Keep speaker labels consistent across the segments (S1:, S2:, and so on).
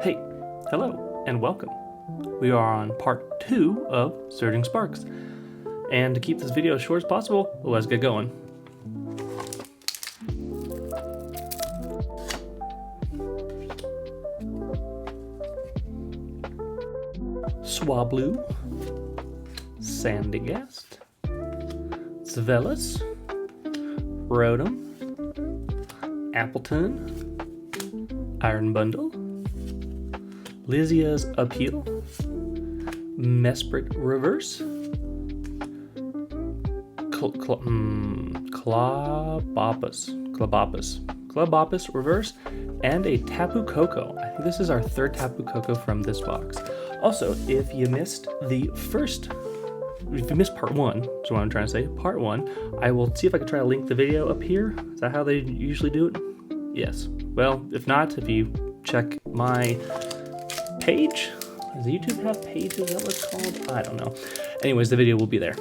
S1: Hey, hello, and welcome. We are on part 2 of Surging Sparks. And to keep this video as short as possible, let's get going. Swablu, Sandygast, Zvelis, Rotom, Appleton, Iron Bundle, Lysia's Appeal, Mesprit Reverse, Clubopus Reverse, and a Tapu Koko. I think this is our third Tapu Koko from this box. Also, if you missed part 1, that's what I'm trying to say, part 1, I will see if I can try to link the video up here. Is that how they usually do it? Yes. Well, if not, if you check my page, does YouTube have pages? Is that what it's called? I don't know. Anyways, the video will be there.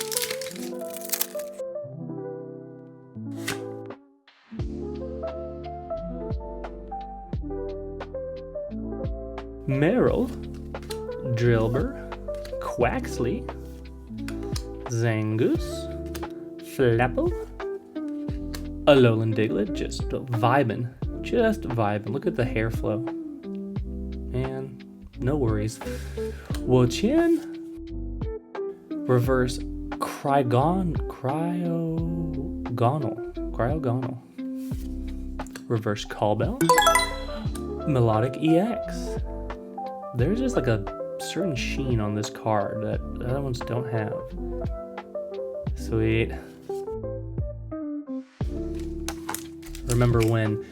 S1: Meryl, Drillbur, Quaxley, Zangoose, Flapple, Alolan Diglett, just vibing. Look at the hair flow. Man, no worries. Wo-Chien, Reverse Cryogonal, Reverse Callbell, Melodic EX. There's just like a certain sheen on this card that other ones don't have. Sweet. Remember when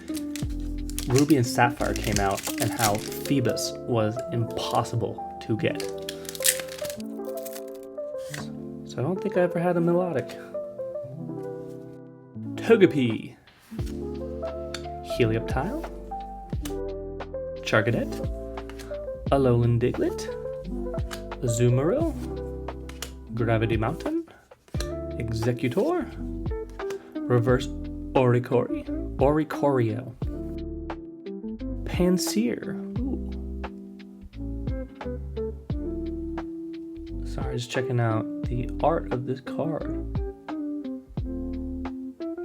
S1: Ruby and Sapphire came out and how Phoebus was impossible to get. So I don't think I ever had a Melodic. Togepi, Helioptile, Charcadet, Alolan Diglett, Azumarill, Gravity Mountain, Executor, Reverse Oricorio, Pansear. Ooh. Sorry, just checking out the art of this card.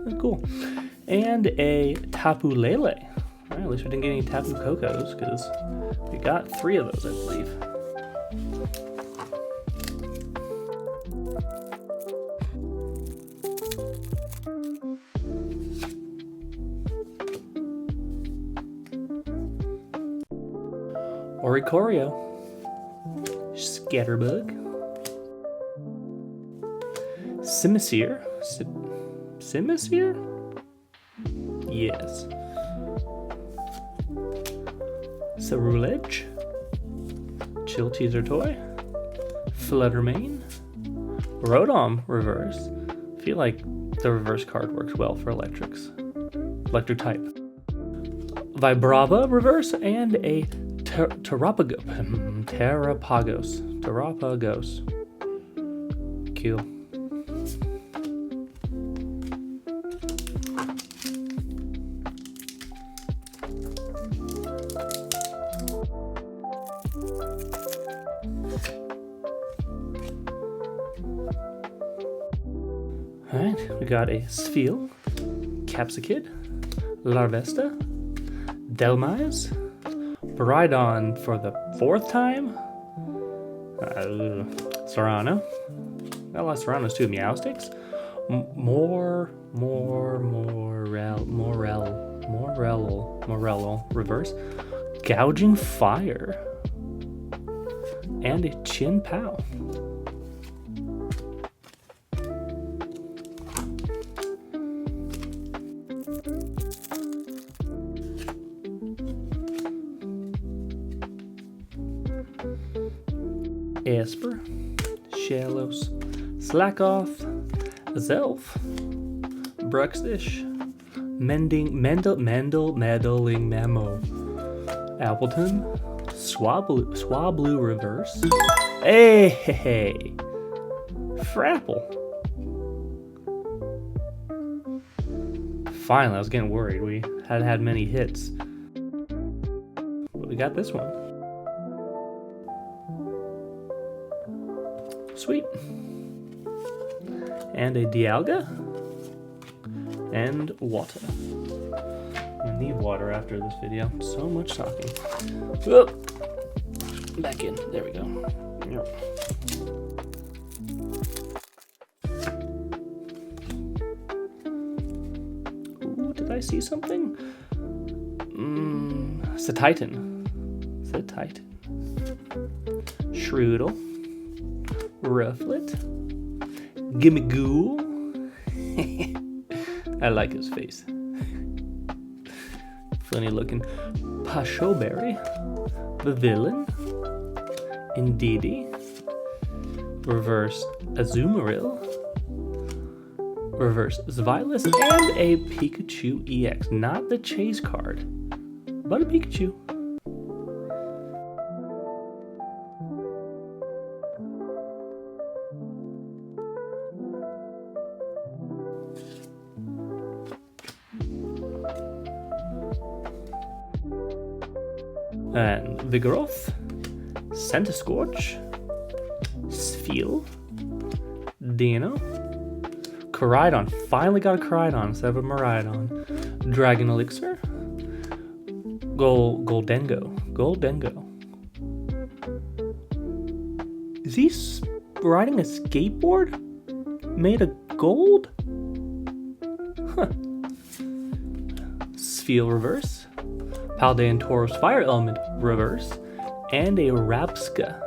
S1: That's cool. And a Tapu Lele. Alright, at least we didn't get any Tapu Kokos, because we got 3 of those, I believe. Oricorio, Scatterbug, Simisear, Simisear? Yes. Cerulege, Chill Teaser Toy, Fluttermane, Rotom Reverse. I feel like the reverse card works well for electric type. Vibrava Reverse, and a Terrapagos. Cool. Alright, we got a Spheal, Capsakid, Larvesta, Delmise, Baridon for the 4th time, Serrano. Got a lot of Serranos too. Meowsticks, Morello Reverse, Gouging Fire, and a Chin Pow. Esper, Shallows, Slackoff, Zelf, Bruxish, Meddling Memo, Appleton, Swablu Reverse, hey, Frapple. Finally, I was getting worried. We hadn't had many hits. But we got this one. Sweet. And a Dialga. And water. I need water after this video. So much talking. Oh, back in. There we go. Yep. Ooh, did I see something? It's a Titan. It's a Titan. Shroodle. Rufflet. Gimme Ghoul. I like his face. Funny looking. Pashoberry. Villain. Indeedee. Reverse Azumarill. Reverse Zvilus. And a Pikachu EX. Not the chase card, but a Pikachu. And Vigoroth, Centiskorch, Spheal, Dino, Koraidon, finally got a Koraidon instead of a Miraidon, Dragon Elixir, Goldengo. Is he riding a skateboard made of gold? Huh. Spheal Reverse, Paldean Tauros Fire Element Reverse, and a Rapska.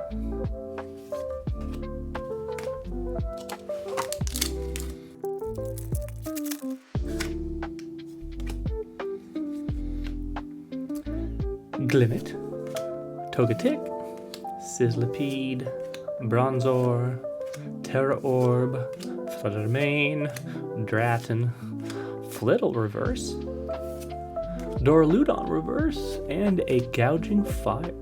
S1: Glimmet, Togetic, Sizzlipede, Bronzor, Terra Orb, Fluttermane, Dratton, Flittle Reverse, Doraludon Reverse, and a Gouging Fire.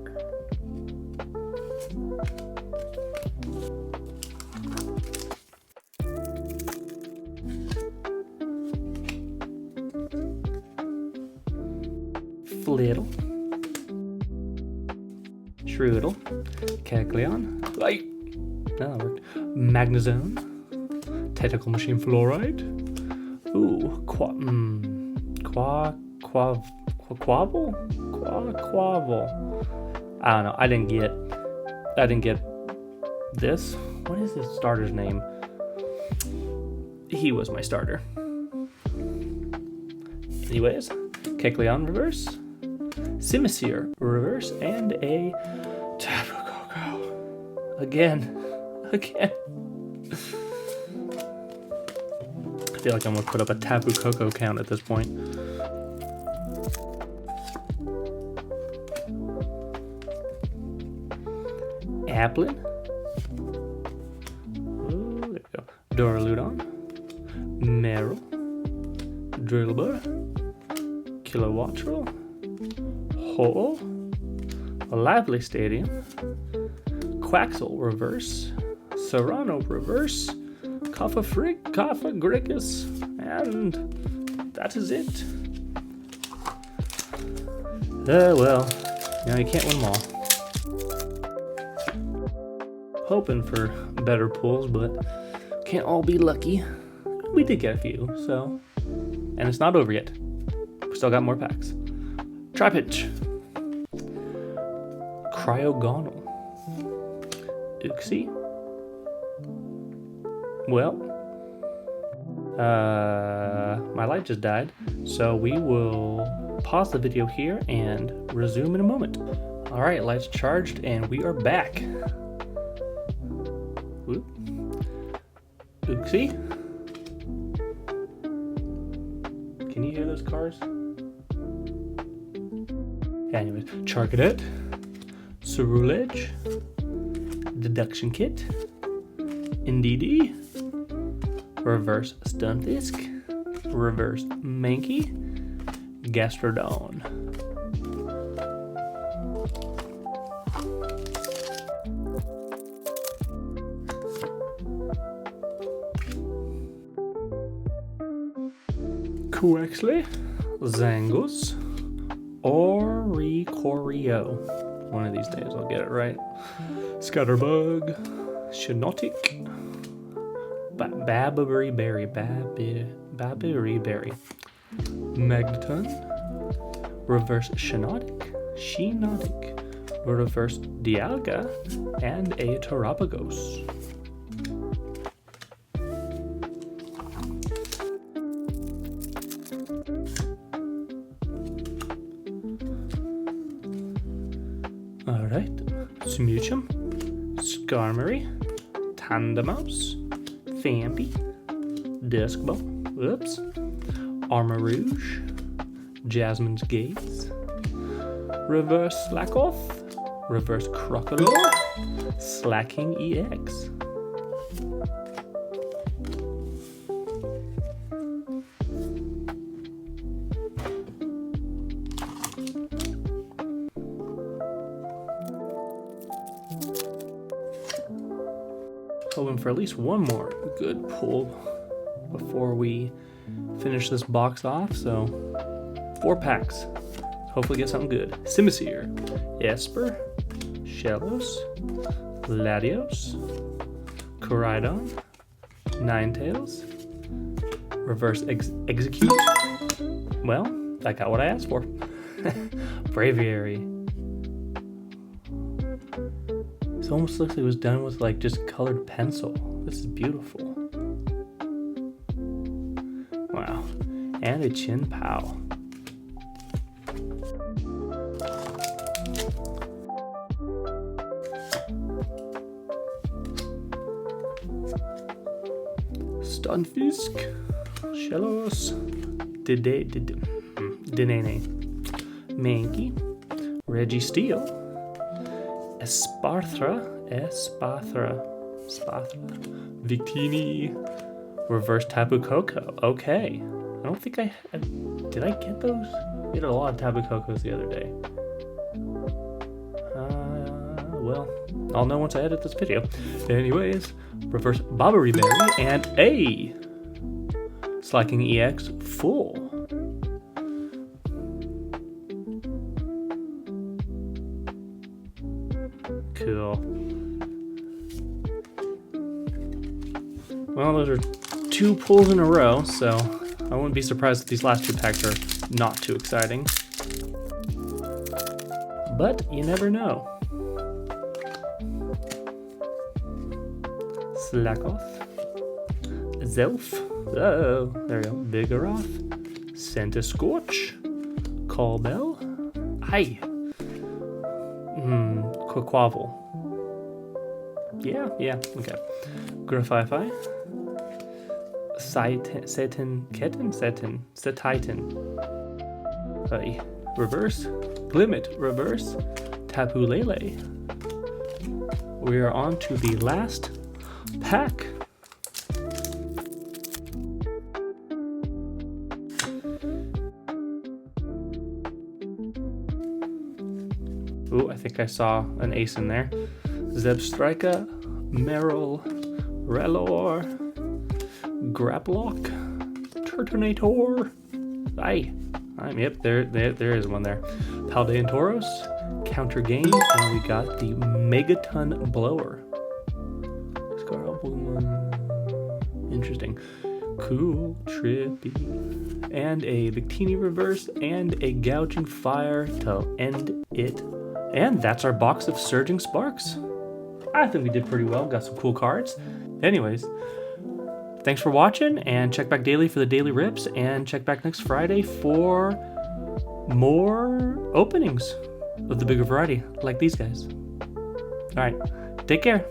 S1: Flittle, Shroodle, Kecleon, that worked. Magnezone, Tentacle Machine Fluoride, ooh, Quavel? I don't know. I didn't get this. What is this starter's name? He was my starter. Anyways, Kecleon Reverse, Simisear Reverse, and a Tapu Koko. Again. I feel like I'm gonna put up a Tapu Koko count at this point. Applin. Oh, there we go. Doraludon. Meryl. Drillbur. Kilowattrel. Ho-Oh. Lively Stadium. Quaxel Reverse. Serrano Reverse. Kafagrigus. And that is it. Well, you can't win them all. Hoping for better pulls, but can't all be lucky. We did get a few, so. And it's not over yet. We still got more packs. Trapinch. Cryogonal. Uxie. Well, my light just died, so we will pause the video here and resume in a moment. All right, lights charged, and we are back. Whoop. Uxie. Can you hear those cars? Anyways, Charcadet, Cerulege, Deduction Kit, Indeedee, Reverse Stunfisk, Reverse Mankey, Gastrodon. Quexley, Zangus, Oricorio. One of these days I'll get it right. Scatterbug, Shinotic. Babbery Berry. Babbery Berry. Magneton. Reverse Shinotic. Reverse Dialga. And a Terapagos. Alright, Smoochum, Skarmory, Tandemaus, Fampi, Duskball, whoops, Armarouge, Jasmine's Gaze, Reverse Slackoth, Reverse Crocodile, Slacking EX. Hoping for at least one more good pull before we finish this box off. So 4 packs. Hopefully get something good. Simisear, Esper, Shellos, Latios, Koraidon, Ninetales, Reverse Execute. Well, I got what I asked for. Braviary. It almost looks like it was done with like just colored pencil. This is beautiful. Wow. And a Chin Pow. Stunfisk, Shellos, Denene, Mankey, Registeel, Esparthra, Victini, Reverse Tapu Koko. Okay. I don't think did I get those? We had a lot of Tapu Kokos the other day. Well, I'll know once I edit this video. Anyways, Reverse Babbery Berry and a Slacking EX full. Cool. Well, those are 2 pulls in a row, so I wouldn't be surprised if these last 2 packs are not too exciting. But you never know. Slackoth, Zelf, oh, there we go, Vigoroth, Centiskorch, Callbell, Aye, Quaquavel, yeah, okay, Grafify, Setitan, Aye, Reverse, Glimmet, Reverse, Tapu Lele. We are on to the last pack. Ooh, I think I saw an ace in there. Zebstrika, Meryl, Relor, Graplock, Turtonator. Aye. Yep, there is one there. Paldean Tauros, Counter Game, and we got the Megaton Blower. Interesting. Cool, trippy. And a Victini Reverse and a Gouging Fire to end it. And that's our box of Surging Sparks. I think we did pretty well. Got some cool cards. Anyways, thanks for watching, and check back daily for the daily rips, and check back next Friday for more openings of the bigger variety like these guys. All right, take care.